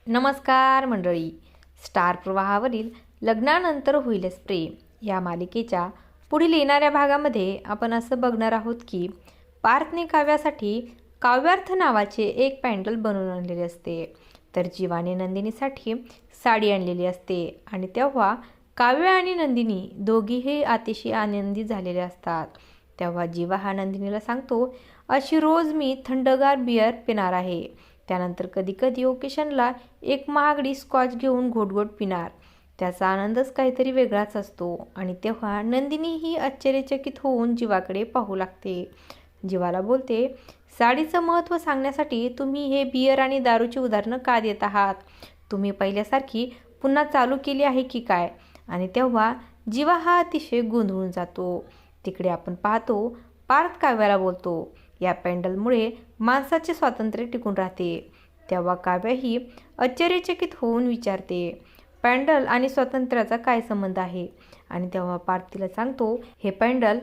नमस्कार मंडळी. स्टार प्रवाहावरील लग्नानंतर होईलच प्रेम या मालिकेच्या पुढील येणाऱ्या भागामध्ये आपण असं बघणार आहोत की पार्थने काव्यासाठी काव्यार्थ नावाचे एक पॅन्डल बनवून आणलेले असते. तर जीवाने नंदिनीसाठी साडी आणलेली असते आणि तेव्हा काव्य आणि नंदिनी दोघीही अतिशय आनंदी झालेले असतात. तेव्हा जीवा हा नंदिनीला सांगतो, अशी रोज मी थंडगार बियर पिणार आहे. त्यानंतर कधी कधी ओकेशनला एक महागडी स्कॉच घेऊन घोटघोट पिणार. त्याचा आनंदच काहीतरी वेगळाच असतो. आणि तेव्हा नंदिनी ही आश्चर्यचकित होऊन जीवाकडे पाहू लागते. जीवाला बोलते, साडीचं महत्त्व सांगण्यासाठी तुम्ही हे बियर आणि दारूची उदाहरणं का देत आहात? तुम्ही पहिल्यासारखी पुन्हा चालू केली आहे की काय? आणि तेव्हा जीवा हा अतिशय गोंधळून जातो. तिकडे आपण पाहतो पार्थ काव्याला बोलतो, या पॅन्डलमुळे माणसाचे स्वातंत्र्य टिकून राहते. तेव्हा काव्य ही आश्चर्यचकित होऊन विचारते, पॅन्डल आणि स्वातंत्र्याचा काय संबंध आहे? आणि तेव्हा पार्थ तिला सांगतो, हे पॅन्डल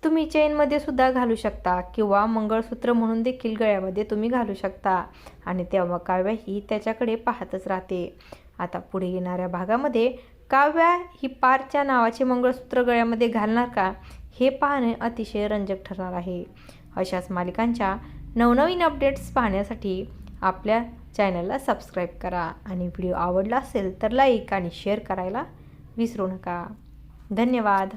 तुम्ही चेनमध्ये सुद्धा घालू शकता किंवा मंगळसूत्र म्हणून देखील गळ्यामध्ये तुम्ही घालू शकता. आणि तेव्हा काव्य ही त्याच्याकडे पाहतच राहते. आता पुढे येणाऱ्या भागामध्ये काव्या ही पार्थच्या नावाचे मंगळसूत्र गळ्यामध्ये घालणार का, हे पाहणे अतिशय रंजक ठरणार आहे. अशाच मालिकांच्या नवनवीन अपडेट्स पाहण्यासाठी आपल्या चॅनलला सबस्क्राईब करा आणि व्हिडिओ आवडला असेल तर लाईक आणि शेअर करायला विसरू नका. धन्यवाद.